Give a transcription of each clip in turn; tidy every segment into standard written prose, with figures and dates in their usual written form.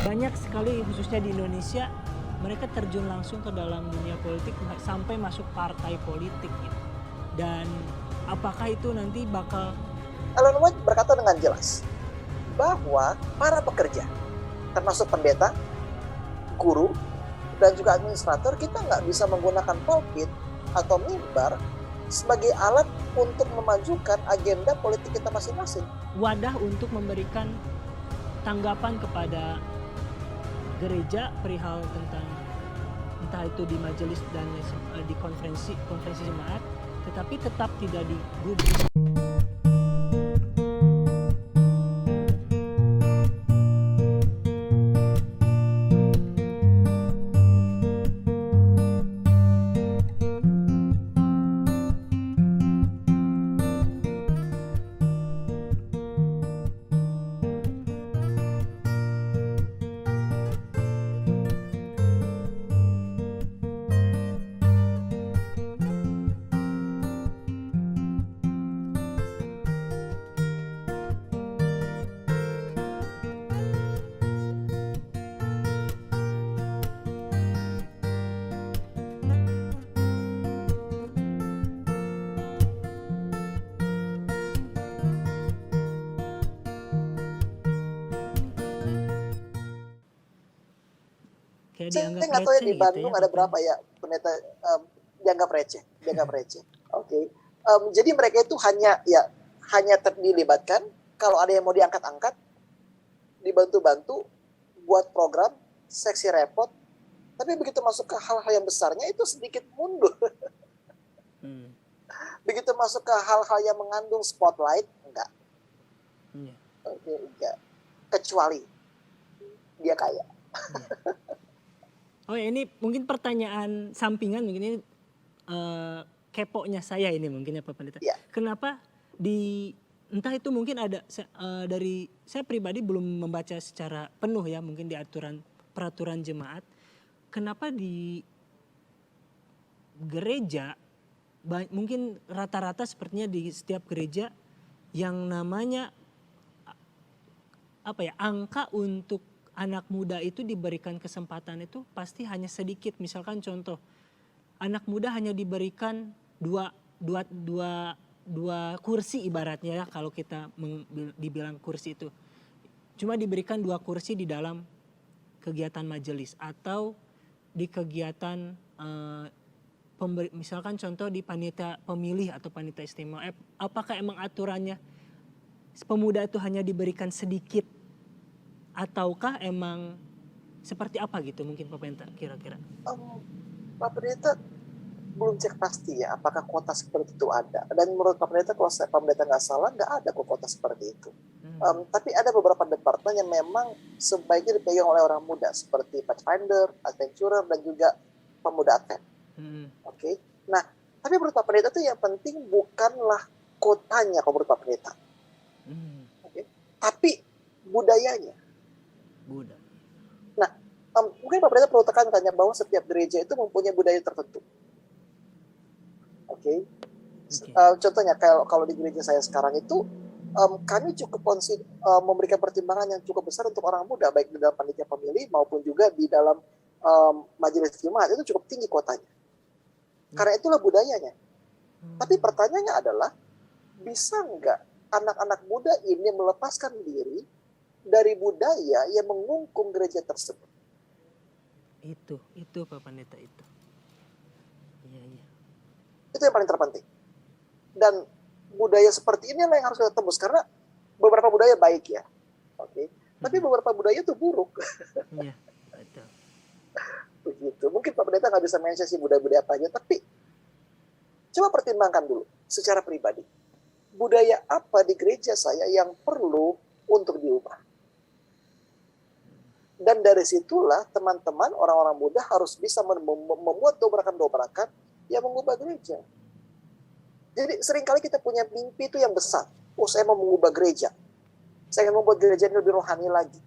banyak sekali khususnya di Indonesia, mereka terjun langsung ke dalam dunia politik sampai masuk partai politik gitu. Dan apakah itu nanti bakal Ellen White berkata dengan jelas bahwa para pekerja, termasuk pendeta, guru, dan juga administrator, kita nggak bisa menggunakan pulpit atau mimbar sebagai alat untuk memajukan agenda politik kita masing-masing. wadah untuk memberikan tanggapan kepada gereja perihal tentang entah itu di majelis dan di konferensi jemaat, tetapi tetap tidak digubris. Kayak Saya dianggap nggak tahu ya receh di gitu ya Bandung ada Pak berapa Pendeta. ya pendeta dianggap receh, dianggap receh. Oke. Jadi mereka itu hanya dilibatkan kalau ada yang mau diangkat-angkat, dibantu-bantu buat program, seksi repot. Tapi begitu masuk ke hal-hal yang besarnya itu sedikit mundur. Hmm. Begitu masuk ke hal-hal yang mengandung spotlight, enggak. Iya. Oke, enggak. Kecuali dia kaya. Iya. Oh ya, ini mungkin pertanyaan sampingan, mungkin ini keponya saya ini mungkin ya Pak Pendeta. Ya. Kenapa entah itu mungkin ada dari saya pribadi belum membaca secara penuh ya mungkin di peraturan jemaat. Kenapa di gereja mungkin rata-rata sepertinya di setiap gereja yang namanya angka untuk anak muda itu diberikan kesempatan itu pasti hanya sedikit. Misalkan contoh, anak muda hanya diberikan dua kursi ibaratnya ya, kalau kita dibilang kursi itu. Cuma diberikan 2 kursi di dalam kegiatan majelis atau di kegiatan misalkan contoh di panitia pemilih atau panitia istimewa. Apakah emang aturannya pemuda itu hanya diberikan sedikit ataukah emang seperti apa gitu mungkin Pak Pendeta kira-kira? Pak Pendeta belum cek pasti ya apakah kuota seperti itu ada. Dan menurut Pak Pendeta, kalau Pak Pendeta nggak salah, nggak ada kuota seperti itu. Tapi ada beberapa departemen yang memang sebaiknya dipegang oleh orang muda seperti Pathfinder, Adventurer, dan juga pemuda Advent. Oke. Nah, tapi menurut Pak Pendeta tuh yang penting bukanlah kotanya kalau menurut Pak Pendeta. Oke. Tapi budayanya. Nah, mungkin Pak Pendeta perlu tekankan bahwa setiap gereja itu mempunyai budaya tertentu. Oke. Contohnya kalau di gereja saya sekarang itu kami cukup memberikan pertimbangan yang cukup besar untuk orang muda, baik di dalam panitia pemilih maupun juga di dalam majelis jemaat. Itu cukup tinggi kuotanya. Karena itulah budayanya. Tapi pertanyaannya adalah, bisa nggak anak-anak muda ini melepaskan diri dari budaya yang mengungkung gereja tersebut? Itu Pak Pendeta itu. Iya. Itu yang paling terpenting. Dan budaya seperti ini yang harus kita tembus, karena beberapa budaya baik ya. Oke. Tapi beberapa budaya itu buruk. Iya, betul. Begitu. Mungkin Pak Pendeta nggak bisa mention sih budaya-budaya apa aja, tapi coba pertimbangkan dulu secara pribadi. Budaya apa di gereja saya yang perlu untuk diubah? Dan dari situlah teman-teman orang-orang muda harus bisa membuat dobrakan-dobrakan yang mengubah gereja. Jadi seringkali kita punya mimpi itu yang besar. Saya mau mengubah gereja. Saya ingin membuat gereja ini lebih rohani lagi.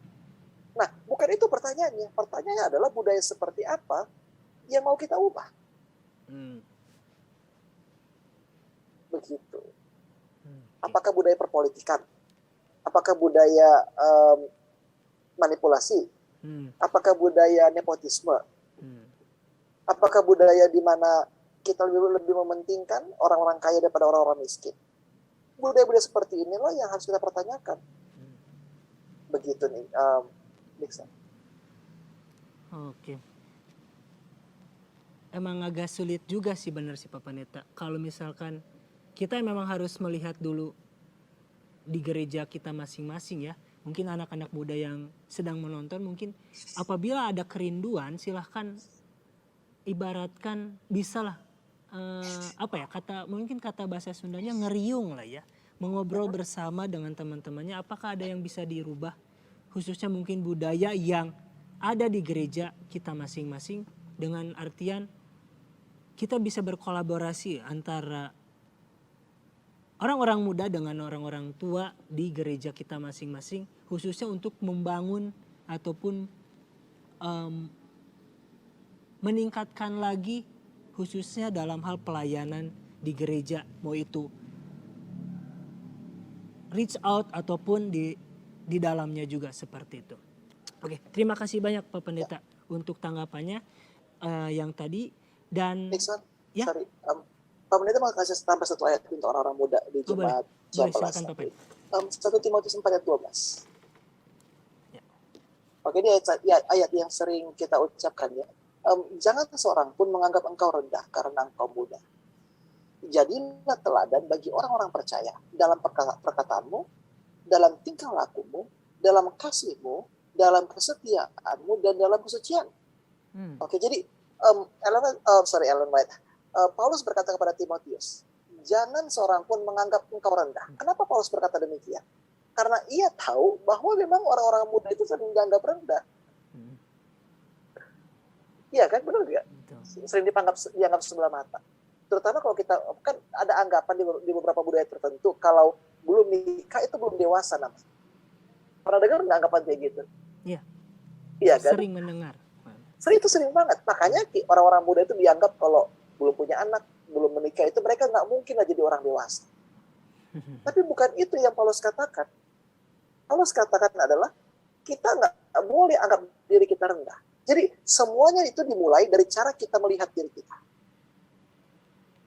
Nah, bukan itu pertanyaannya. Pertanyaannya adalah budaya seperti apa yang mau kita ubah. Begitu. Apakah budaya perpolitikan? Apakah budaya manipulasi? Apakah budaya nepotisme? Hmm. Apakah budaya di mana kita lebih mementingkan orang-orang kaya daripada orang-orang miskin? Budaya-budaya seperti inilah yang harus kita pertanyakan. Begitu nih, Nixon. Oke. Emang agak sulit juga sih benar sih Pak Pendeta. Kalau misalkan kita memang harus melihat dulu di gereja kita masing-masing ya. Mungkin anak-anak muda yang sedang menonton mungkin apabila ada kerinduan silahkan ibaratkan bisalah mungkin kata bahasa Sundanya ngeriung lah ya. Mengobrol bersama dengan teman-temannya apakah ada yang bisa dirubah khususnya mungkin budaya yang ada di gereja kita masing-masing dengan artian kita bisa berkolaborasi antara orang-orang muda dengan orang-orang tua di gereja kita masing-masing khususnya untuk membangun ataupun meningkatkan lagi khususnya dalam hal pelayanan di gereja mau itu reach out ataupun di dalamnya juga seperti itu. Oke, terima kasih banyak Pak Pendeta untuk tanggapannya yang tadi dan Nixon, ya. sorry. Pak Pendeta mau kasih tambah satu ayat untuk orang-orang muda di Jemaat Boleh, silakan Pak Pendeta. 1 Timotius 4 ayat 12. Ya. Oke, ini ayat yang sering kita ucapkan ya. Jangan seorang pun menganggap engkau rendah karena engkau muda. Jadilah teladan bagi orang-orang percaya dalam perkataanmu, dalam tingkah lakumu, dalam kasihmu, dalam kesetiaanmu, dan dalam kesucian. Oke, jadi Ellen White. Paulus berkata kepada Timotius, jangan seorang pun menganggap engkau rendah. Kenapa Paulus berkata demikian? Karena ia tahu bahwa memang orang-orang muda itu sering dianggap rendah. Iya kan, benar nggak? Sering dianggap sebelah mata. Terutama kalau kita kan ada anggapan di beberapa budaya tertentu kalau belum nikah itu belum dewasa namanya. Pernah dengar nggak anggapan kayak gitu? Iya. Iya kan? Sering mendengar. Sering banget. Makanya orang-orang muda itu dianggap kalau belum punya anak, belum menikah itu mereka nggak mungkin lah jadi orang dewasa. Tapi bukan itu yang Paulus katakan. Paulus katakan adalah kita nggak boleh anggap diri kita rendah. Jadi semuanya itu dimulai dari cara kita melihat diri kita.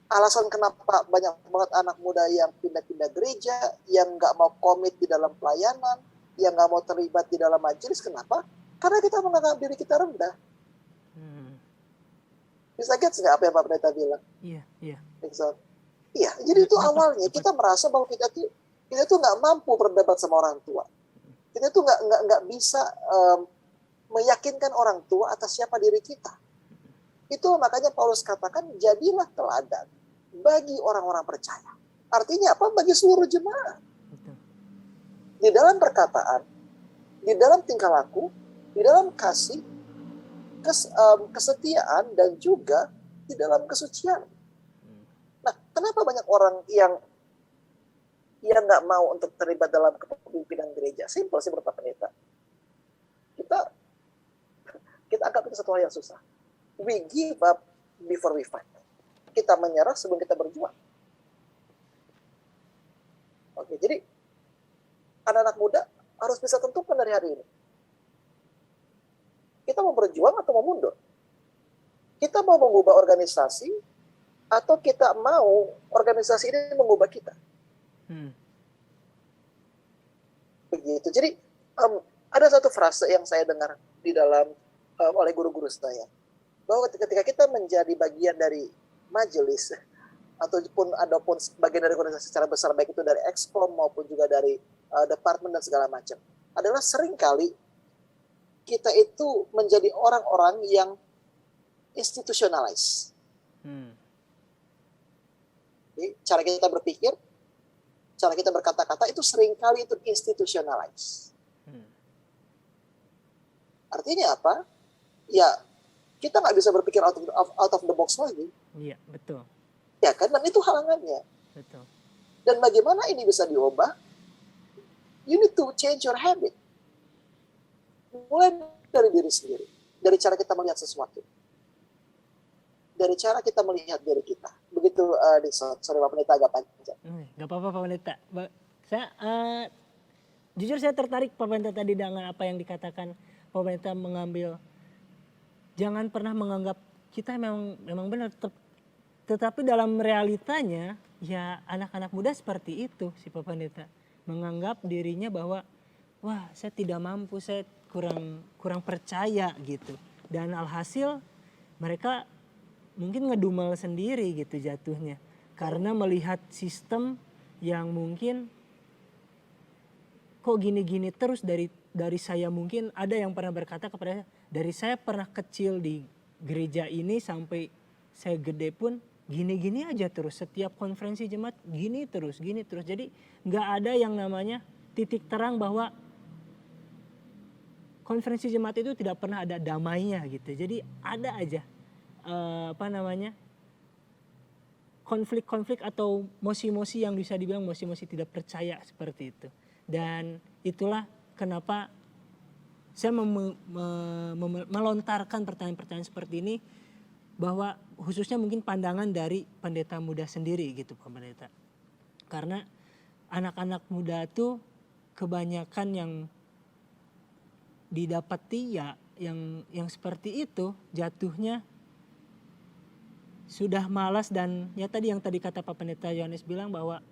Alasan kenapa banyak banget anak muda yang pindah-pindah gereja, yang nggak mau komit di dalam pelayanan, yang nggak mau terlibat di dalam majelis, kenapa? Karena kita menganggap diri kita rendah. Bisa get nggak apa yang Pak Pendeta bilang? Iya. Iya, jadi itu awalnya kita merasa bahwa kita tuh nggak mampu berdebat sama orang tua. Kita tuh nggak bisa meyakinkan orang tua atas siapa diri kita. Itu makanya Paulus katakan jadilah teladan bagi orang-orang percaya. Artinya apa? Bagi seluruh jemaat. Di dalam perkataan, di dalam tingkah laku, di dalam kasih, kesetiaan, dan juga di dalam kesucian. Nah, kenapa banyak orang yang nggak mau untuk terlibat dalam kepemimpinan gereja? Simpel sih menurut Pak Pendeta. Kita anggap itu satu hal yang susah. We give up before we fight. Kita menyerah sebelum kita berjuang. Oke, jadi anak-anak muda harus bisa tentukan dari hari ini. Kita mau berjuang atau mau mundur? Kita mau mengubah organisasi atau kita mau organisasi ini mengubah kita? Begitu. Jadi ada satu frase yang saya dengar di dalam oleh guru-guru saya, bahwa ketika kita menjadi bagian dari majelis ataupun bagian dari organisasi secara besar, baik itu dari Exkom maupun juga dari departemen dan segala macam, adalah seringkali kita itu menjadi orang-orang yang institutionalize. Jadi, cara kita berpikir, cara kita berkata-kata itu seringkali itu institutionalize. Artinya apa? Ya, kita nggak bisa berpikir out of the box lagi. Iya, betul. Ya kan, dan itu halangannya. Betul. Dan bagaimana ini bisa diubah? You need to change your habit. Mulai dari diri sendiri, dari cara kita melihat sesuatu, dari cara kita melihat diri kita. Begitu, sorry Pak Pendeta agak panjang. Gak apa-apa Pak Pendeta. Jujur saya tertarik Pak Pendeta tadi dengan apa yang dikatakan pemerintah mengambil, jangan pernah menganggap kita memang benar, tetapi dalam realitanya ya anak-anak muda seperti itu si Pak Pendeta, menganggap dirinya bahwa wah saya tidak mampu, saya kurang percaya gitu, dan alhasil mereka mungkin ngedumel sendiri gitu jatuhnya karena melihat sistem yang mungkin kok gini-gini terus. Dari saya, mungkin ada yang pernah berkata kepada saya, dari saya pernah kecil di gereja ini sampai saya gede pun gini-gini aja terus, setiap konferensi jemaat gini terus. Jadi nggak ada yang namanya titik terang bahwa konferensi jemaat itu tidak pernah ada damainya gitu. Jadi ada aja konflik-konflik atau mosi-mosi yang bisa dibilang mosi-mosi tidak percaya seperti itu. Dan itulah kenapa saya melontarkan pertanyaan-pertanyaan seperti ini, bahwa khususnya mungkin pandangan dari pendeta muda sendiri gitu Pak Pendeta. Karena anak-anak muda itu kebanyakan yang didapati ya yang seperti itu jatuhnya sudah malas, dan ya tadi kata Pak Pendeta Yohanes bilang bahwa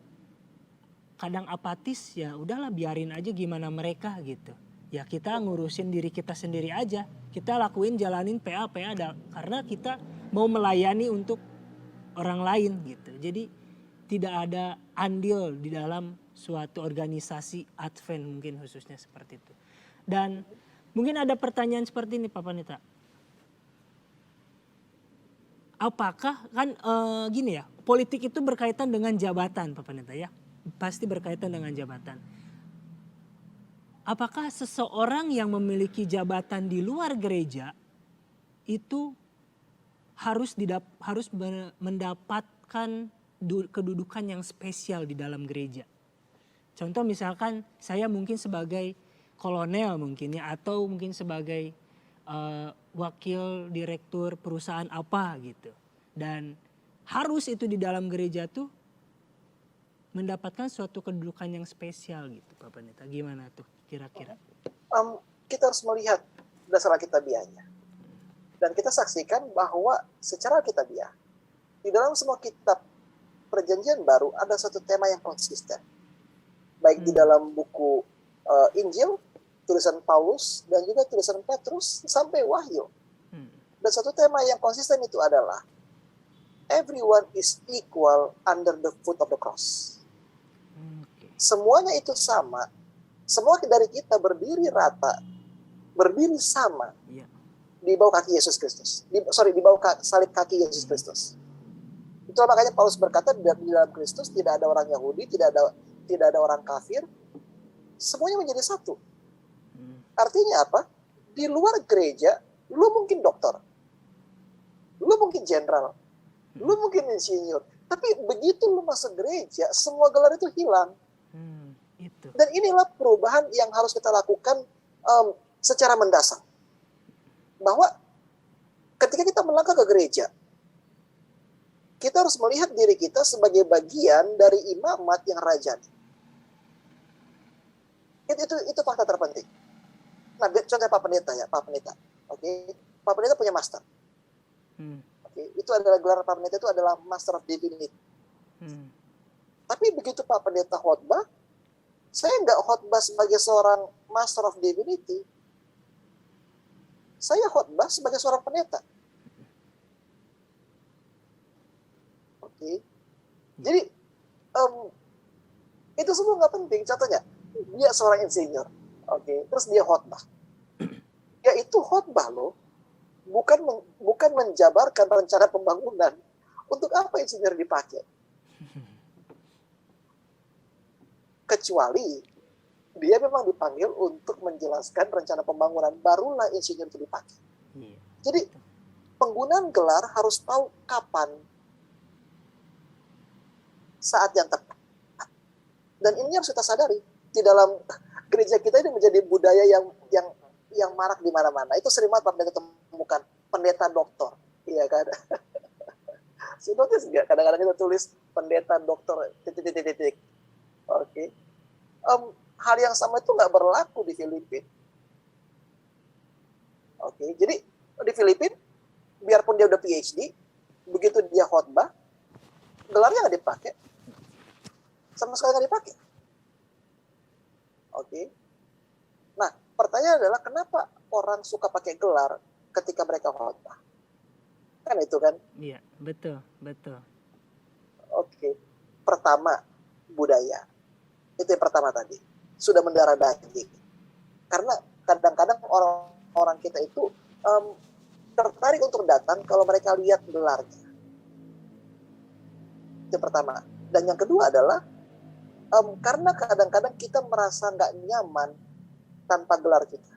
kadang apatis, ya udahlah biarin aja gimana mereka gitu. Ya kita ngurusin diri kita sendiri aja. Kita lakuin, jalanin PA karena kita mau melayani untuk orang lain gitu. Jadi tidak ada andil di dalam suatu organisasi Advent mungkin khususnya seperti itu. Dan mungkin ada pertanyaan seperti ini Pak Pendeta. Apakah kan gini ya, politik itu berkaitan dengan jabatan Pak Pendeta ya. Pasti berkaitan dengan jabatan. Apakah seseorang yang memiliki jabatan di luar gereja itu harus mendapatkan kedudukan yang spesial di dalam gereja? Contoh misalkan saya mungkin sebagai kolonel mungkin ya, atau mungkin sebagai wakil direktur perusahaan apa gitu. Dan harus itu di dalam gereja tuh mendapatkan suatu kedudukan yang spesial gitu Pak Pendeta. Gimana tuh kira-kira? Kita harus melihat dasar Alkitabiahnya. Dan kita saksikan bahwa secara Alkitabiah, di dalam semua kitab Perjanjian Baru ada satu tema yang konsisten. Baik di dalam buku Injil, tulisan Paulus, dan juga tulisan Petrus sampai Wahyu. Dan satu tema yang konsisten itu adalah everyone is equal under the foot of the cross. Semuanya itu sama. Semua dari kita berdiri rata, berdiri sama di bawah kaki Yesus Kristus. Di bawah salib kaki Yesus Kristus. Itu makanya Paulus berkata di dalam Kristus tidak ada orang Yahudi, tidak ada orang kafir. Semuanya menjadi satu. Artinya apa? Di luar gereja, lu mungkin dokter, lu mungkin jenderal, lu mungkin insinyur. Tapi begitu lu masuk gereja, semua gelar itu hilang. Dan inilah perubahan yang harus kita lakukan secara mendasar. Bahwa ketika kita melangkah ke gereja, kita harus melihat diri kita sebagai bagian dari imamat yang rajani. Itu fakta terpenting. Nah, contohnya Pak Pendeta ya, Pak Pendeta. Oke, Pak Pendeta punya master. Oke, itu adalah gelar Pak Pendeta itu adalah Master of Divinity. Tapi begitu Pak Pendeta khotbah, saya nggak khotbah sebagai seorang Master of Divinity. Saya khotbah sebagai seorang pendeta. Oke. Jadi itu semua nggak penting. Contohnya, dia seorang insinyur. Oke, terus dia khotbah. Ya itu khotbah loh. Bukan menjabarkan rencana pembangunan. Untuk apa insinyur dipakai? Kecuali dia memang dipanggil untuk menjelaskan rencana pembangunan, barulah insinyur itu dipakai. Jadi penggunaan gelar harus tahu kapan saat yang tepat. Dan ini harus kita sadari. Di dalam gereja kita ini menjadi budaya yang marak di mana-mana. Itu sering banget Pendeta temukan pendeta doktor, iya kan? Notice nggak? Kadang-kadang kita tulis pendeta doktor titik. Oke. Hal yang sama itu nggak berlaku di Filipina. Oke, jadi di Filipina, biarpun dia udah PhD, begitu dia khotbah, gelarnya nggak dipakai, sama sekali nggak dipakai. Oke. Nah, pertanyaan adalah kenapa orang suka pakai gelar ketika mereka khotbah? Kan itu kan? Iya, betul, betul. Oke. Pertama, budaya. Itu yang pertama tadi. Sudah mendarah daging. Karena kadang-kadang orang-orang kita itu tertarik untuk datang kalau mereka lihat gelarnya. Itu yang pertama. Dan yang kedua adalah karena kadang-kadang kita merasa nggak nyaman tanpa gelar kita.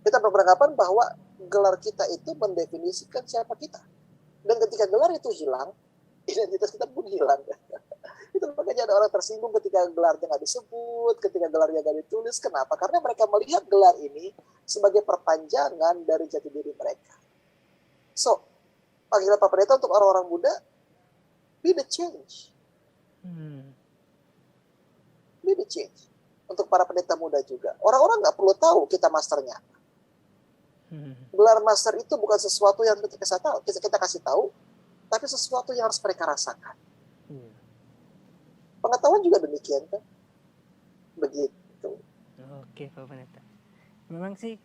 Kita beranggapan bahwa gelar kita itu mendefinisikan siapa kita. Dan ketika gelar itu hilang, identitas kita pun hilang. Itu makanya ada orang tersinggung ketika gelarnya nggak disebut, ketika gelarnya nggak ditulis. Kenapa? Karena mereka melihat gelar ini sebagai perpanjangan dari jati diri mereka. So, panggilan Pak Pendeta untuk orang-orang muda, be the change. Be the change. Untuk para pendeta muda juga. Orang-orang nggak perlu tahu kita masternya. Gelar master itu bukan sesuatu yang kita kasih tahu, tapi sesuatu yang harus mereka rasakan. Pengetahuan juga demikian kan? Begitu. Oke, Pak Pendeta. Memang sih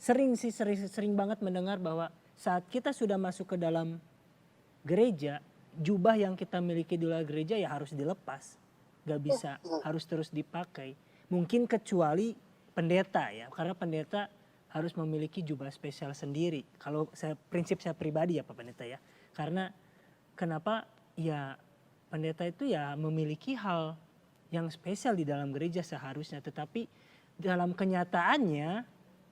sering banget mendengar bahwa saat kita sudah masuk ke dalam gereja, jubah yang kita miliki di luar gereja ya harus dilepas. Gak bisa harus terus dipakai. Mungkin kecuali pendeta ya, karena pendeta harus memiliki jubah spesial sendiri. Kalau prinsip saya pribadi ya Pak Pendeta ya. Karena kenapa ya pendeta itu ya memiliki hal yang spesial di dalam gereja seharusnya. Tetapi dalam kenyataannya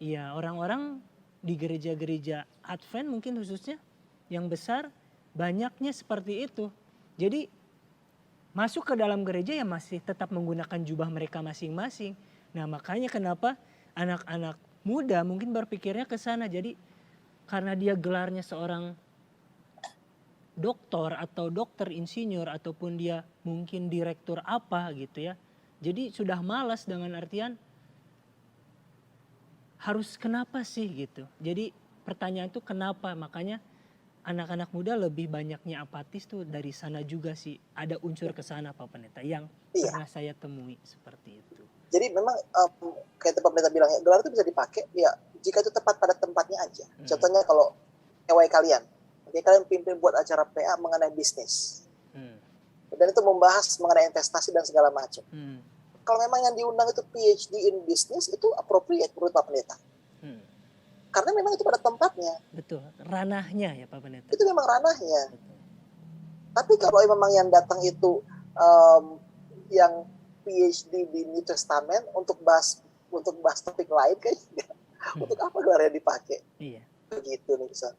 ya orang-orang di gereja-gereja Advent mungkin khususnya yang besar banyaknya seperti itu. Jadi masuk ke dalam gereja ya masih tetap menggunakan jubah mereka masing-masing. Nah makanya kenapa anak-anak muda mungkin berpikirnya ke sana. Jadi karena dia gelarnya seorang doktor atau dokter insinyur ataupun dia mungkin direktur apa gitu ya. Jadi sudah malas dengan artian harus kenapa sih gitu. Jadi pertanyaan itu kenapa, makanya anak-anak muda lebih banyaknya apatis tuh dari sana juga sih. Ada unsur ke sana Pak Pendeta yang pernah saya temui seperti itu. Jadi memang kayak Pak Pendeta bilang ya, gelar itu bisa dipakai ya jika itu tepat pada tempatnya aja. Contohnya kalau EY kalian, kalian pimpin buat acara PA mengenai bisnis. Dan itu membahas mengenai investasi dan segala macam. Kalau memang yang diundang itu PhD in business, itu appropriate menurut Pak Pendeta. Karena memang itu pada tempatnya. Betul, ranahnya ya Pak Pendeta. Itu memang ranahnya. Betul. Tapi kalau memang yang datang itu yang PhD di New Testament untuk bahas topik lain kayaknya. Untuk apa gelarnya dipakai? Iya. Begitu nih Ustaz.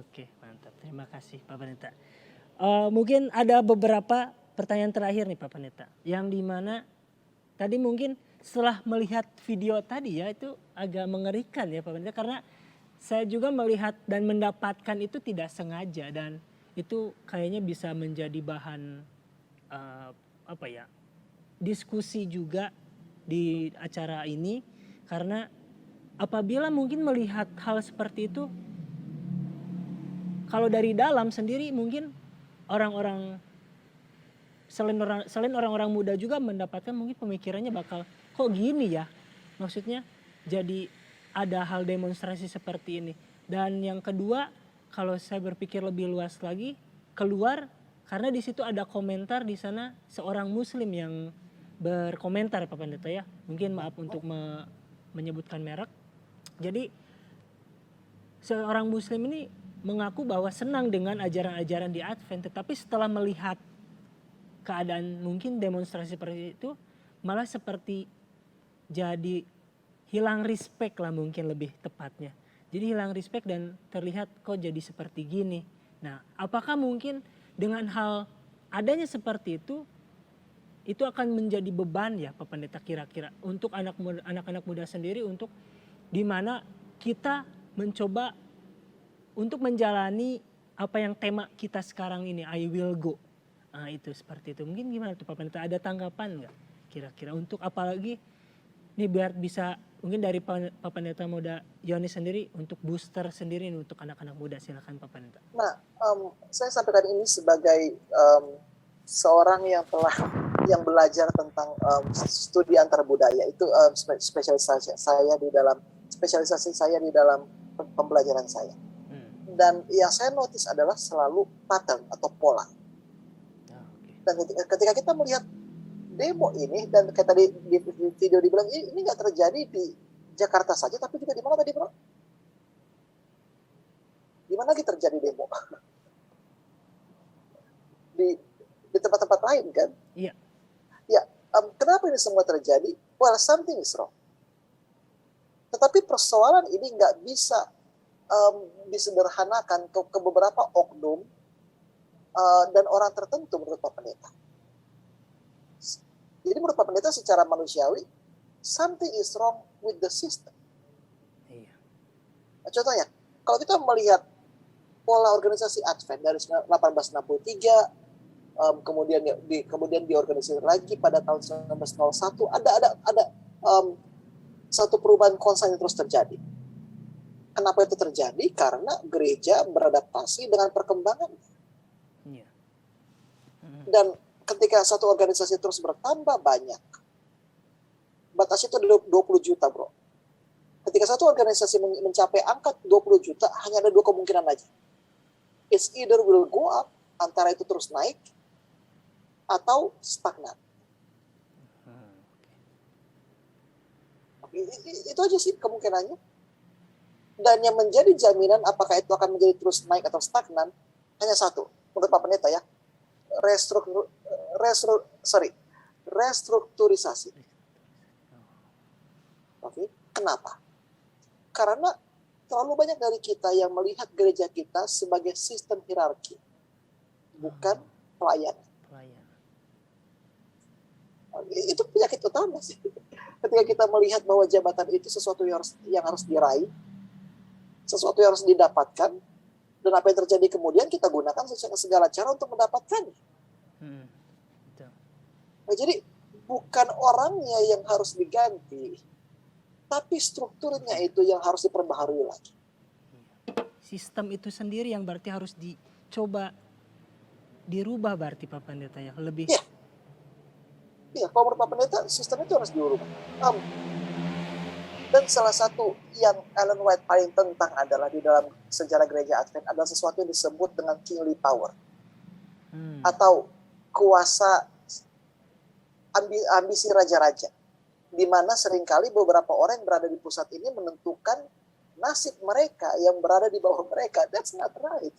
Oke, mantap. Terima kasih Pak Pendeta. Mungkin ada beberapa pertanyaan terakhir nih Pak Pendeta. Yang dimana tadi mungkin setelah melihat video tadi ya itu agak mengerikan ya Pak Pendeta. Karena saya juga melihat dan mendapatkan itu tidak sengaja. Dan itu kayaknya bisa menjadi bahan diskusi juga di acara ini. Karena apabila mungkin melihat hal seperti itu, kalau dari dalam sendiri mungkin orang-orang selain orang-orang muda juga mendapatkan mungkin pemikirannya bakal kok gini ya. Maksudnya jadi ada hal demonstrasi seperti ini. Dan yang kedua, kalau saya berpikir lebih luas lagi, keluar karena di situ ada komentar di sana seorang muslim yang berkomentar Pak Pendeta ya. Mungkin maaf untuk menyebutkan merek. Jadi seorang muslim ini mengaku bahwa senang dengan ajaran-ajaran di Advent, tetapi setelah melihat keadaan mungkin demonstrasi seperti itu, malah seperti jadi hilang respect lah mungkin lebih tepatnya. Jadi hilang respect dan terlihat kok jadi seperti gini. Nah, apakah mungkin dengan hal adanya seperti itu akan menjadi beban ya Pak Pendeta kira-kira untuk anak-anak muda sendiri untuk di mana kita mencoba untuk menjalani apa yang tema kita sekarang ini, I will go. Nah itu seperti itu. Mungkin gimana tuh Pak Pendeta, ada tanggapan nggak kira-kira untuk apalagi Ini biar bisa mungkin dari Pak Pendeta Muda Yoni sendiri untuk booster sendiri nih untuk anak-anak muda, silakan Pak Pendeta. Nah, saya sampaikan ini sebagai seorang yang belajar tentang studi antar budaya. Itu spesialisasi saya di dalam pembelajaran saya. Dan yang saya notice adalah selalu pattern atau pola. Dan ketika kita melihat demo ini, dan kayak tadi di video dibilang ini nggak terjadi di Jakarta saja, tapi juga di mana tadi bro? Di mana lagi terjadi demo? di tempat-tempat lain kan? Iya. Ya, kenapa ini semua terjadi? Well, something is wrong. Tetapi persoalan ini nggak bisa disederhanakan ke beberapa oknum dan orang tertentu menurut Pak Pendeta. Jadi menurut Pak Pendeta secara manusiawi, something is wrong with the system. Iya. Contohnya, kalau kita melihat pola organisasi Advent dari 1863, kemudian diorganisir lagi pada tahun 1901, ada satu perubahan konstan yang terus terjadi. Kenapa itu terjadi? Karena gereja beradaptasi dengan perkembangan. Iya. Dan ketika satu organisasi terus bertambah banyak, batas itu 20 juta bro. Ketika satu organisasi mencapai angka 20 juta, hanya ada dua kemungkinan aja. It's either will go up, antara itu terus naik, atau stagnan. Itu aja sih kemungkinannya. Dan yang menjadi jaminan apakah itu akan menjadi terus naik atau stagnan, hanya satu. Menurut Pak Pendeta ya, restrukturisasi. Oke, kenapa? Karena terlalu banyak dari kita yang melihat gereja kita sebagai sistem hierarki, bukan pelayanan. Itu penyakit utama sih. Ketika kita melihat bahwa jabatan itu sesuatu yang harus diraih, sesuatu yang harus didapatkan, dan apa yang terjadi kemudian kita gunakan segala cara untuk mendapatkannya. Nah, jadi bukan orangnya yang harus diganti, tapi strukturnya itu yang harus diperbaharui lagi. Sistem itu sendiri yang berarti harus dicoba dirubah berarti Pak Pendeta ya lebih. Iya, kalau menurut Pak Pendeta sistem itu harus dirubah. Dan salah satu yang Ellen White paling tentang adalah di dalam sejarah gereja Advent adalah sesuatu yang disebut dengan kingly power. Atau kuasa ambisi raja-raja. Di mana seringkali beberapa orang yang berada di pusat ini menentukan nasib mereka yang berada di bawah mereka. That's not right.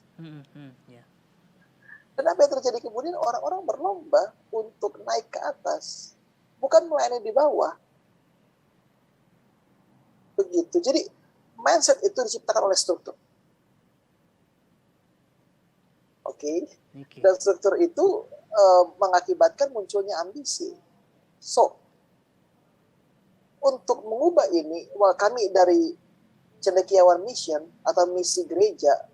Dan apa yang terjadi kemudian, orang-orang berlomba untuk naik ke atas. Bukan melayani di bawah. Begitu. Jadi mindset itu diciptakan oleh struktur. Oke. Dan struktur itu mengakibatkan munculnya ambisi. So, untuk mengubah ini, kami dari Cendekiawan Mission atau misi gereja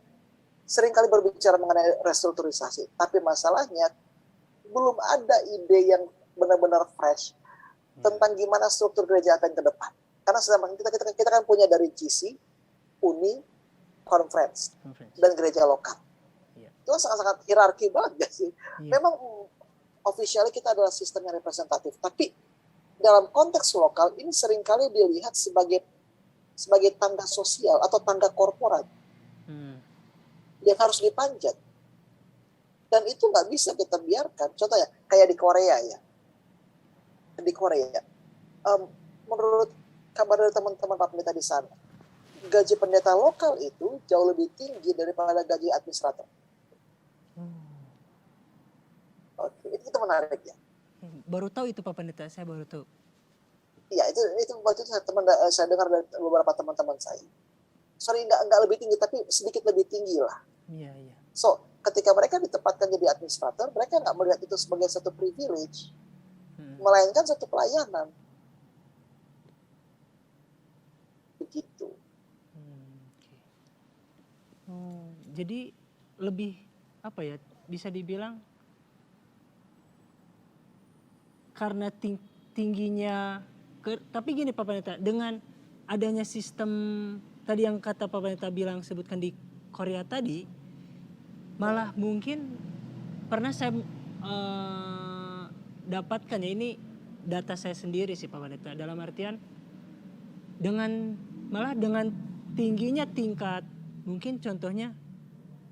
seringkali berbicara mengenai restrukturisasi. Tapi masalahnya belum ada ide yang benar-benar fresh tentang gimana struktur gereja akan ke depan. Karena kita kan punya dari GC, Uni, Conference, dan gereja lokal. Itu sangat-sangat hierarki banget gak sih? Memang officially kita adalah sistem yang representatif, tapi dalam konteks lokal ini seringkali dilihat sebagai tangga sosial atau tangga korporat yang harus dipanjat. Dan itu nggak bisa kita biarkan. Contohnya kayak di Korea ya. Di Korea, menurut kabar dari teman-teman Pak Pendeta di sana, gaji pendeta lokal itu jauh lebih tinggi daripada gaji administrator. Oke, itu menarik ya. Baru tahu itu Pak Pendeta, saya baru tahu. Iya, itu waktu itu saya dengar dari beberapa teman-teman saya. Sorry, nggak lebih tinggi, tapi sedikit lebih tinggi lah. Iya. So, ketika mereka ditempatkan jadi administrator, mereka nggak melihat itu sebagai satu privilege, melainkan satu pelayanan. Begitu. Jadi lebih apa ya? Bisa dibilang karena tingginya Tapi gini Pak Pendeta, dengan adanya sistem tadi yang kata Pak Pendeta bilang sebutkan di Korea tadi, malah mungkin pernah saya dapatkan ya, ini data saya sendiri sih Pak Pendeta, dalam artian malah dengan tingginya tingkat, mungkin contohnya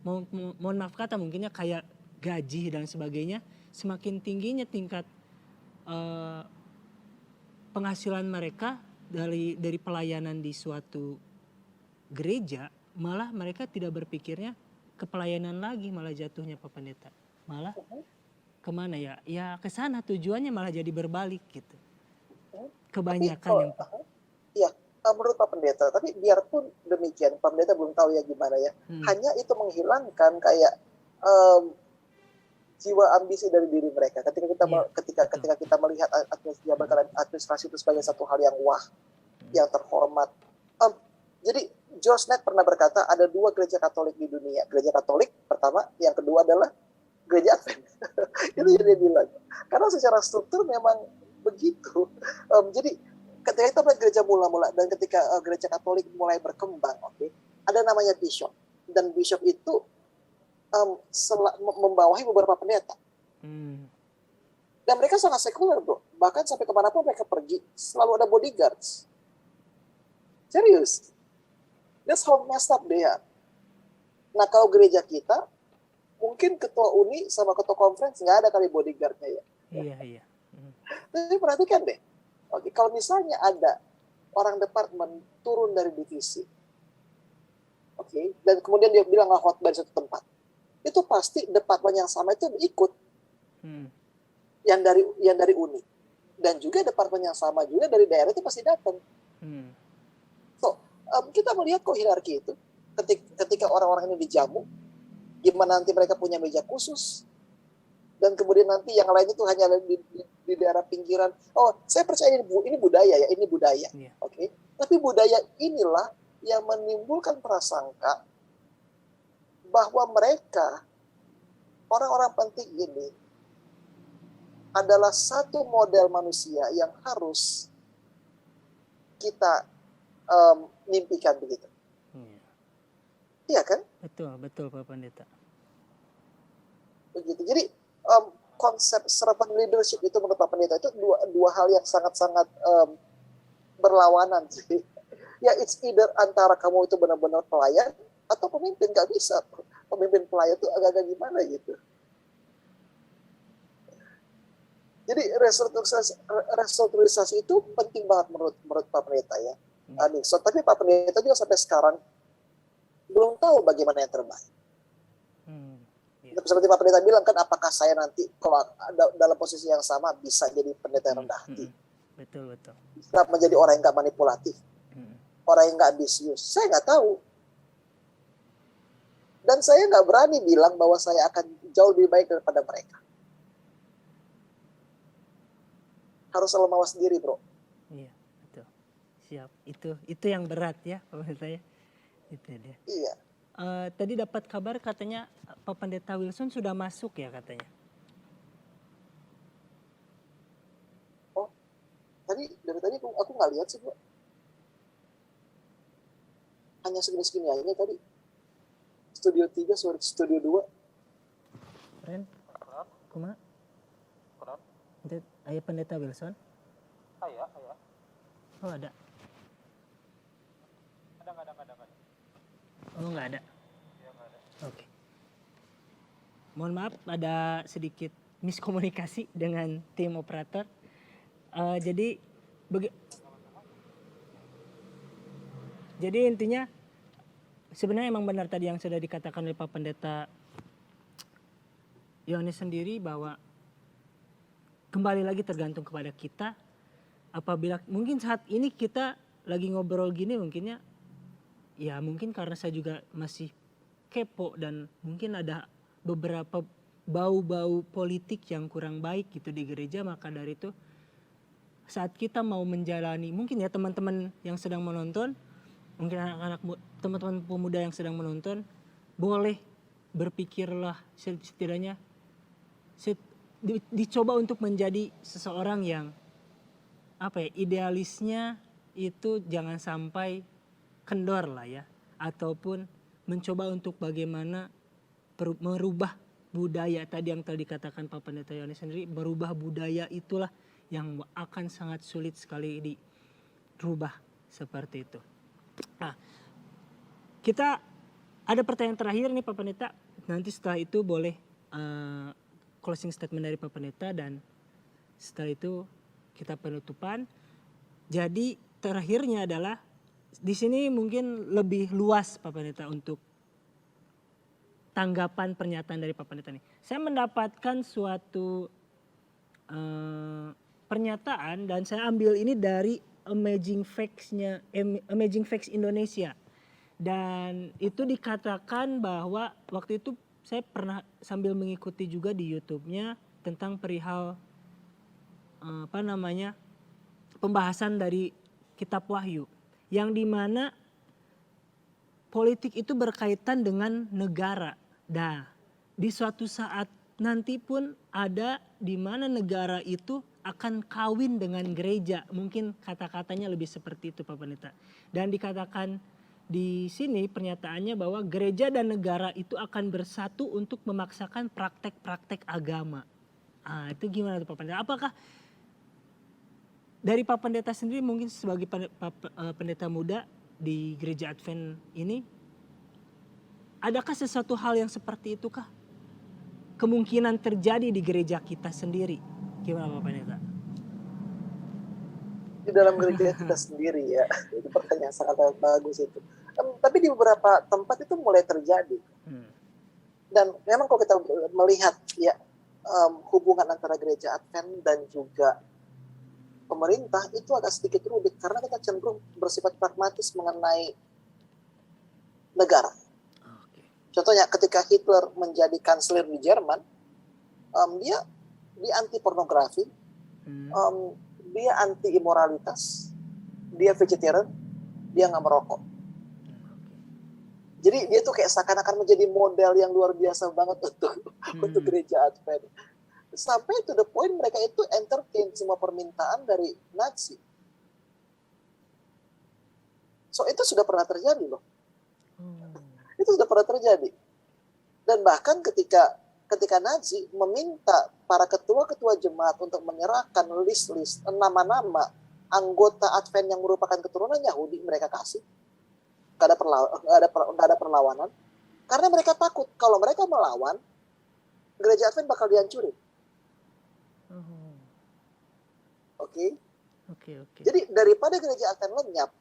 mohon maaf kata mungkinnya kayak gaji dan sebagainya, semakin tingginya tingkat penghasilan mereka dari pelayanan di suatu gereja, malah mereka tidak berpikirnya ke pelayanan lagi, malah jatuhnya Pak Pendeta. Malah kemana ya? Ya ke sana tujuannya malah jadi berbalik gitu. Kebanyakan yang Pak. Iya, menurut Pak Pendeta, tapi biarpun demikian, Pak Pendeta belum tahu ya gimana ya. Hanya itu menghilangkan kayak jiwa ambisi dari diri mereka. Ketika kita melihat administrasi itu sebagai satu hal yang wah, yang terhormat. Jadi George Knight pernah berkata ada 2 gereja Katolik di dunia. Gereja Katolik pertama, yang kedua adalah gereja Advent. Itu yang dia bilang. Karena secara struktur memang begitu. Jadi ketika kita melihat gereja mula-mula dan ketika gereja Katolik mulai berkembang, ada namanya bishop, dan bishop itu membawahi beberapa pendeta. Dan mereka sangat sekuler, bro. Bahkan sampai kemanapun mereka pergi, selalu ada bodyguards. Serius. That's how messed up they are. Nah, kalau gereja kita, mungkin ketua uni sama ketua conference nggak ada kali bodyguardnya ya. Iya. Tapi perhatikan deh. Kalau misalnya ada orang departemen turun dari divisi, dan kemudian dia bilang khotbah di satu tempat, itu pasti departemen yang sama itu ikut, yang dari uni, dan juga departemen yang sama juga dari daerah itu pasti datang. So kita melihat kok hierarki itu, ketika orang-orang ini dijamu, gimana nanti mereka punya meja khusus, dan kemudian nanti yang lain itu hanya di daerah pinggiran. Saya percaya ini budaya ya, ini budaya. Yeah. Tapi budaya inilah yang menimbulkan prasangka bahwa mereka, orang-orang penting ini, adalah satu model manusia yang harus kita mimpikan begitu. Iya kan? Betul Pak Pendeta. Begitu. Jadi konsep servant leadership itu menurut Pak Pendeta itu dua hal yang sangat-sangat berlawanan sih. Ya, it's either antara kamu itu benar-benar pelayan atau pemimpin. Gak bisa pemimpin pelayan itu agak-agak gimana gitu. Jadi restrukturisasi itu penting banget menurut Pak Pendeta ya. Tapi Pak Pendeta juga sampai sekarang belum tahu bagaimana yang terbaik. Seperti Pak Pendeta bilang kan, apakah saya nanti kalau dalam posisi yang sama bisa jadi pendeta yang rendah hati? Betul. Bisa menjadi orang yang nggak manipulatif, orang yang nggak ambisius? Saya nggak tahu. Dan saya nggak berani bilang bahwa saya akan jauh lebih baik daripada mereka. Harus selalu mawas diri, bro. Iya, betul. Siap. Itu yang berat ya, Pak Pendeta ya. Itu dia. Iya. Tadi dapat kabar katanya Pak Pendeta Wilson sudah masuk ya katanya. Dari tadi aku nggak lihat sih, bro. Hanya segini-segini aja tadi. Studio 3, studio 2. Ren, kumaha? Ayah Pendeta Wilson? Ayah. Oh ada. Ada. Oh nggak ada. Iya, nggak ada. Oke. Mohon maaf ada sedikit miskomunikasi dengan tim operator. Jadi intinya sebenarnya emang benar tadi yang sudah dikatakan oleh Pak Pendeta Yohanes sendiri, bahwa kembali lagi tergantung kepada kita. Apabila mungkin saat ini kita lagi ngobrol gini, mungkinnya ya mungkin karena saya juga masih kepo dan mungkin ada beberapa bau-bau politik yang kurang baik gitu di gereja. Maka dari itu saat kita mau menjalani, mungkin ya teman-teman yang sedang menonton, mungkin anak-anak, teman-teman pemuda yang sedang menonton, boleh berpikirlah setidaknya dicoba untuk menjadi seseorang yang idealisnya itu jangan sampai kendor lah ya, ataupun mencoba untuk bagaimana merubah budaya tadi yang tadi dikatakan Pak Pendeta Yohanes sendiri, merubah budaya itulah yang akan sangat sulit sekali dirubah seperti itu. Nah, kita ada pertanyaan terakhir nih Pak Pendeta, nanti setelah itu boleh closing statement dari Pak Pendeta dan setelah itu kita penutupan. Jadi terakhirnya adalah di sini mungkin lebih luas Pak Pendeta untuk tanggapan pernyataan dari Pak Pendeta ini. Saya mendapatkan suatu pernyataan dan saya ambil ini dari Amazing Facts Indonesia. Dan itu dikatakan bahwa waktu itu saya pernah sambil mengikuti juga di YouTube-nya tentang perihal pembahasan dari Kitab Wahyu, yang dimana politik itu berkaitan dengan negara. Nah, di suatu saat nanti pun ada di mana negara itu akan kawin dengan gereja. Mungkin kata-katanya lebih seperti itu Pak Pendeta. Dan dikatakan di sini pernyataannya bahwa gereja dan negara itu akan bersatu untuk memaksakan praktek-praktek agama. Itu gimana tuh Pak Pendeta? Apakah dari Pak Pendeta sendiri mungkin sebagai pendeta muda di gereja Advent ini, adakah sesuatu hal yang seperti itu kah? Kemungkinan terjadi di gereja kita sendiri. Gimana Pak Pendeta? Di dalam gereja kita sendiri ya, itu pertanyaan sangat bagus itu. Tapi di beberapa tempat itu mulai terjadi. Dan memang kalau kita melihat ya hubungan antara gereja Advent dan juga pemerintah itu agak sedikit rumit karena kita cenderung bersifat pragmatis mengenai negara. Contohnya ketika Hitler menjadi kanselir di Jerman, dia anti pornografi, dia anti imoralitas, dia vegetarian, dia nggak merokok. Jadi dia tuh kayak seakan-akan menjadi model yang luar biasa banget untuk gereja Advent. Sampai to the point mereka itu entertain semua permintaan dari Nazi. So itu sudah pernah terjadi loh. Itu sudah pernah terjadi. Dan bahkan ketika Nazi meminta para ketua-ketua jemaat untuk menyerahkan list-list nama-nama anggota Advent yang merupakan keturunan Yahudi, mereka kasih. Gak ada perlawanan. Karena mereka takut kalau mereka melawan, gereja Advent bakal dihancurin. Oke. Jadi daripada gereja Advent lenyap,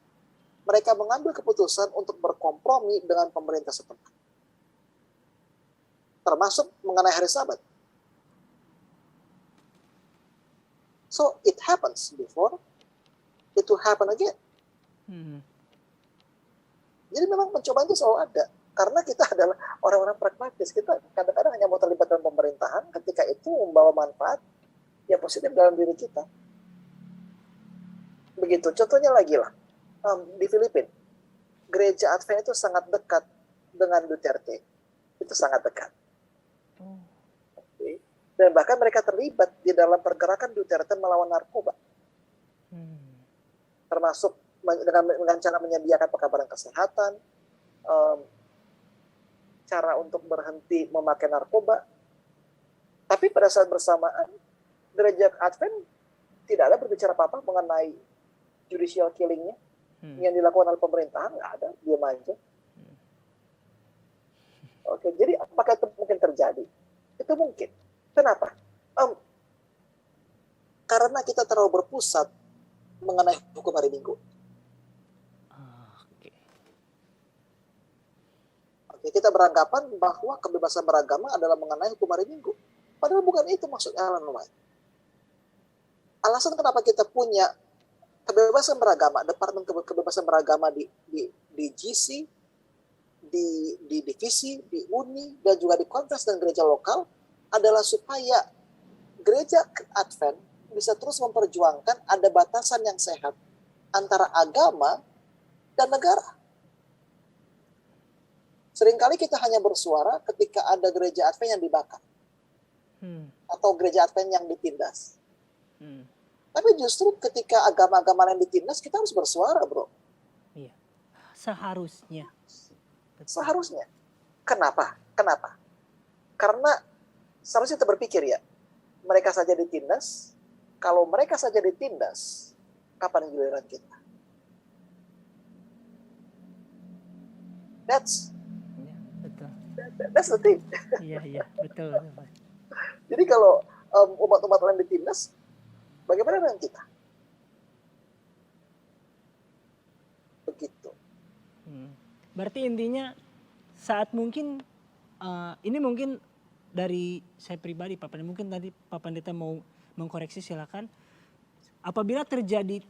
mereka mengambil keputusan untuk berkompromi dengan pemerintah setempat. Termasuk mengenai hari Sabat. So it happens before, it will happen again. Jadi memang pencobaan itu selalu ada. Karena kita adalah orang-orang pragmatis. Kita kadang-kadang hanya mau terlibat dalam pemerintahan ketika itu membawa manfaat yang positif dalam diri kita. Begitu. Contohnya lagi lah. Di Filipina, gereja Advent itu sangat dekat dengan Duterte. Itu sangat dekat. Okay. Dan bahkan mereka terlibat di dalam pergerakan Duterte melawan narkoba. Termasuk dengan cara menyediakan pekabaran kesehatan, cara untuk berhenti memakai narkoba. Tapi pada saat bersamaan, gereja Advent tidak ada berbicara apa-apa mengenai judicial killing-nya yang dilakukan oleh pemerintahan, nggak ada, diam aja. Oke, jadi apakah itu mungkin terjadi? Itu mungkin. Kenapa? Karena kita terlalu berpusat mengenai hukum hari Minggu. Oke, kita beranggapan bahwa kebebasan beragama adalah mengenai hukum hari Minggu. Padahal bukan itu maksud Ellen White. Alasan kenapa kita punya kebebasan beragama, Departemen Kebebasan Beragama di GC, di divisi, di Uni, dan juga di konferensi dan gereja lokal adalah supaya gereja Advent bisa terus memperjuangkan ada batasan yang sehat antara agama dan negara. Seringkali kita hanya bersuara ketika ada gereja Advent yang dibakar. Atau gereja Advent yang ditindas. Tapi justru ketika agama-agama lain ditindas, kita harus bersuara, bro. Iya. Seharusnya. Betul. Seharusnya. Kenapa? Kenapa? Karena seharusnya kita berpikir ya, mereka saja ditindas, kalau mereka saja ditindas, kapan giliran kita? That's Iya, betul. that's the thing. Iya, betul. Jadi kalau umat-umat lain ditindas, bagaimana dengan kita? Begitu. Berarti intinya saat mungkin ini mungkin dari saya pribadi Pak Pendeta, mungkin tadi Pak Pendeta mau mengkoreksi silakan. Apabila terjadi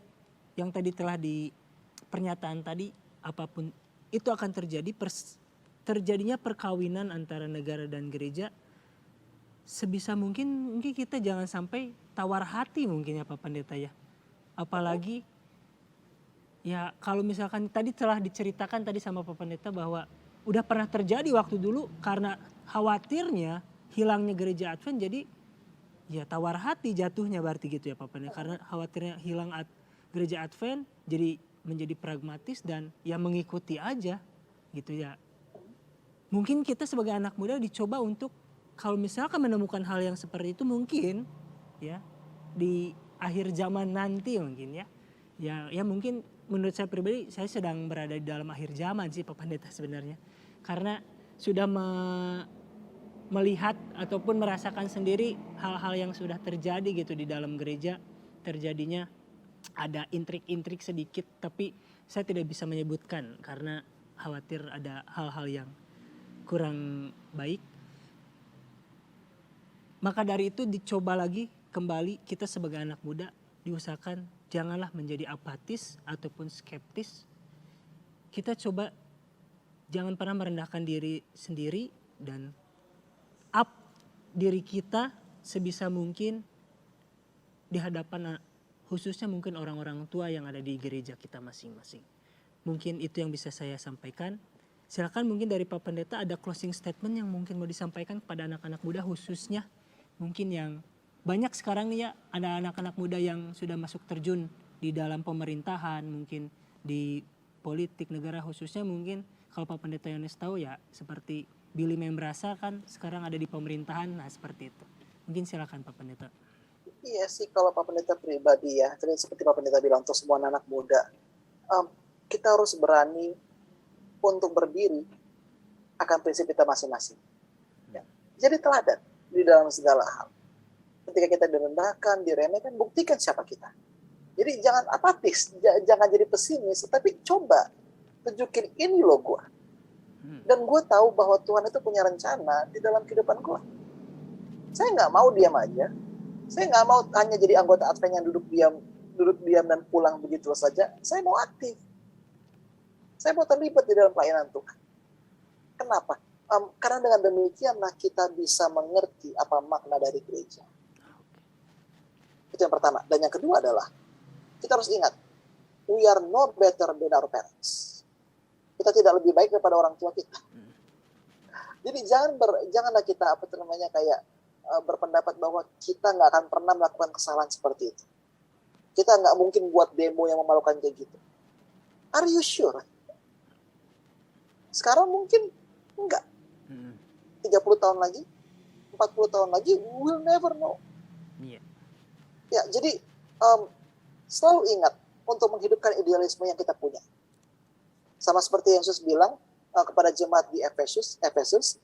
yang tadi telah di pernyataan tadi, apapun itu akan terjadi, terjadinya perkawinan antara negara dan gereja, sebisa mungkin kita jangan sampai tawar hati mungkin ya Pak Pendeta ya. Apalagi ya kalau misalkan tadi telah diceritakan tadi sama Pak Pendeta bahwa udah pernah terjadi waktu dulu karena khawatirnya hilangnya gereja Advent, jadi ya tawar hati jatuhnya berarti gitu ya Pak Pendeta. Karena khawatirnya hilang gereja Advent, jadi menjadi pragmatis dan ya mengikuti aja gitu ya. Mungkin kita sebagai anak muda dicoba untuk kalau misalkan menemukan hal yang seperti itu mungkin ya di akhir zaman nanti mungkin ya. Ya mungkin menurut saya pribadi saya sedang berada di dalam akhir zaman sih Pak Pendeta sebenarnya. Karena sudah melihat ataupun merasakan sendiri hal-hal yang sudah terjadi gitu di dalam gereja. Terjadinya ada intrik-intrik sedikit tapi saya tidak bisa menyebutkan karena khawatir ada hal-hal yang kurang baik. Maka dari itu dicoba lagi kembali kita sebagai anak muda diusahakan janganlah menjadi apatis ataupun skeptis. Kita coba jangan pernah merendahkan diri sendiri dan up diri kita sebisa mungkin di hadapan khususnya mungkin orang-orang tua yang ada di gereja kita masing-masing. Mungkin itu yang bisa saya sampaikan. Silakan mungkin dari Pak Pendeta ada closing statement yang mungkin mau disampaikan kepada anak-anak muda khususnya mungkin yang banyak sekarang nih ya ada anak-anak muda yang sudah masuk terjun di dalam pemerintahan, mungkin di politik negara khususnya mungkin kalau Pak Pendeta Yones tahu ya seperti Billy Membrasa kan sekarang ada di pemerintahan, nah seperti itu. Mungkin silakan Pak Pendeta. Iya sih kalau Pak Pendeta pribadi ya, tadi seperti Pak Pendeta bilang untuk semua anak muda, kita harus berani untuk berdiri akan prinsip kita masing-masing. Ya. Jadi teladan di dalam segala hal. Ketika kita direndahkan, diremehkan, buktikan siapa kita. Jadi jangan apatis, jangan jadi pesimis, tapi coba tunjukin ini loh gue. Dan gue tahu bahwa Tuhan itu punya rencana di dalam kehidupan gue. Saya nggak mau diam aja. Saya nggak mau hanya jadi anggota Advent yang duduk diam dan pulang begitu saja. Saya mau aktif. Saya mau terlibat di dalam pelayanan Tuhan. Kenapa? Karena dengan demikianlah kita bisa mengerti apa makna dari gereja. Itu yang pertama. Dan yang kedua adalah kita harus ingat, we are no better than our parents. Kita tidak lebih baik daripada orang tua kita. Jadi janganlah kita kayak berpendapat bahwa kita nggak akan pernah melakukan kesalahan seperti itu. Kita nggak mungkin buat demo yang memalukan kayak gitu. Are you sure? Sekarang mungkin enggak. 30 tahun lagi, 40 tahun lagi, we'll never know. Yeah. Ya, jadi selalu ingat untuk menghidupkan idealisme yang kita punya. Sama seperti yang Yesus bilang kepada jemaat di Efesus,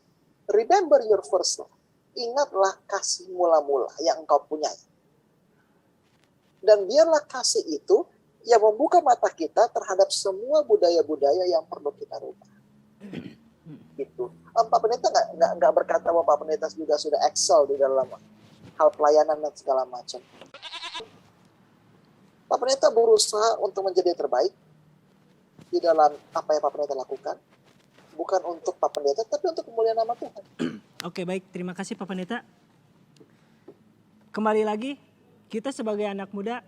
remember your first love. Ingatlah kasih mula-mula yang engkau punyai. Dan biarlah kasih itu yang membuka mata kita terhadap semua budaya-budaya yang perlu kita rubah. Gitu. Pak Pendeta nggak berkata bahwa Pak Pendeta juga sudah excel di dalam hal pelayanan dan segala macam. Pak Pendeta berusaha untuk menjadi terbaik di dalam apa yang Pak Pendeta lakukan. Bukan untuk Pak Pendeta, tapi untuk kemuliaan nama Tuhan. Oke, baik. Terima kasih Pak Pendeta. Kembali lagi, kita sebagai anak muda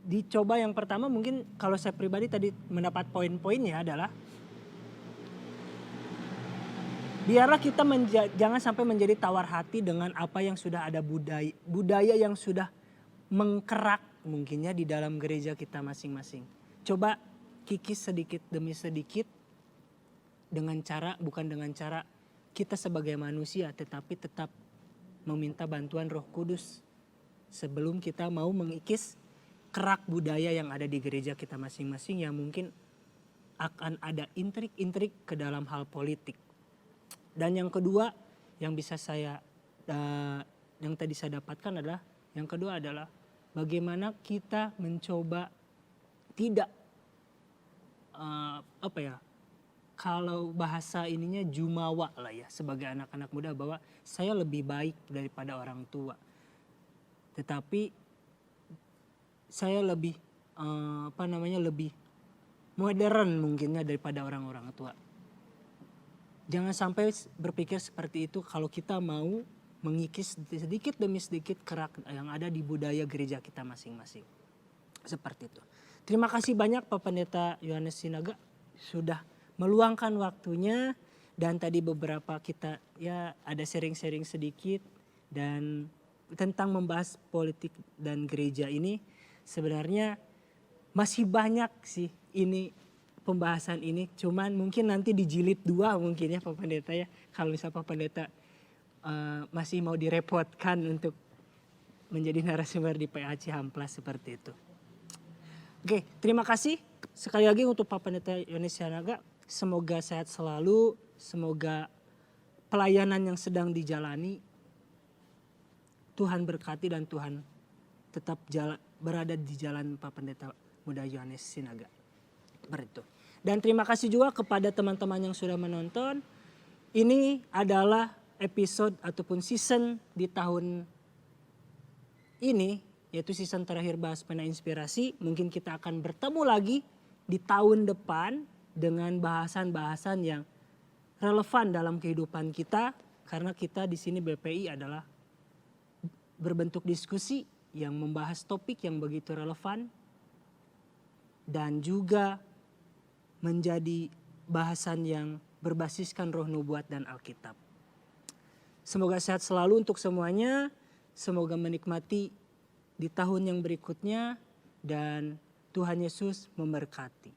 dicoba yang pertama mungkin kalau saya pribadi tadi mendapat poin-poinnya adalah Biarlah kita jangan sampai menjadi tawar hati dengan apa yang sudah ada budaya yang sudah mengkerak mungkinnya di dalam gereja kita masing-masing. Coba kikis sedikit demi sedikit bukan dengan cara kita sebagai manusia, tetapi tetap meminta bantuan Roh Kudus sebelum kita mau mengikis kerak budaya yang ada di gereja kita masing-masing yang mungkin akan ada intrik-intrik ke dalam hal politik. Dan yang kedua yang bisa yang tadi saya dapatkan adalah yang kedua adalah bagaimana kita mencoba tidak kalau bahasa ininya jumawa lah ya sebagai anak-anak muda bahwa saya lebih baik daripada orang tua. Tetapi saya lebih lebih modern mungkinnya daripada orang-orang tua. Jangan sampai berpikir seperti itu kalau kita mau mengikis sedikit demi sedikit kerak yang ada di budaya gereja kita masing-masing. Seperti itu. Terima kasih banyak Pak Pendeta Yohanes Sinaga sudah meluangkan waktunya dan tadi beberapa kita ya ada sharing-sharing sedikit dan tentang membahas politik dan gereja ini sebenarnya masih banyak sih ini pembahasan ini, cuman mungkin nanti di jilid 2 mungkin ya Pak Pendeta ya, kalau misalnya Pak Pendeta masih mau direpotkan untuk menjadi narasumber di PAC Hamplas seperti itu. Oke, terima kasih sekali lagi untuk Pak Pendeta Yohanes Sinaga. Semoga sehat selalu, semoga pelayanan yang sedang dijalani Tuhan berkati dan Tuhan tetap berada di jalan Pak Pendeta Muda Yohanes Sinaga. Seperti itu. Dan terima kasih juga kepada teman-teman yang sudah menonton. Ini adalah episode ataupun season di tahun ini, yaitu season terakhir Bahas Pena Inspirasi. Mungkin kita akan bertemu lagi di tahun depan dengan bahasan-bahasan yang relevan dalam kehidupan kita. Karena kita di sini BPI adalah berbentuk diskusi yang membahas topik yang begitu relevan dan juga menjadi bahasan yang berbasiskan roh nubuat dan Alkitab. Semoga sehat selalu untuk semuanya, semoga menikmati di tahun yang berikutnya dan Tuhan Yesus memberkati.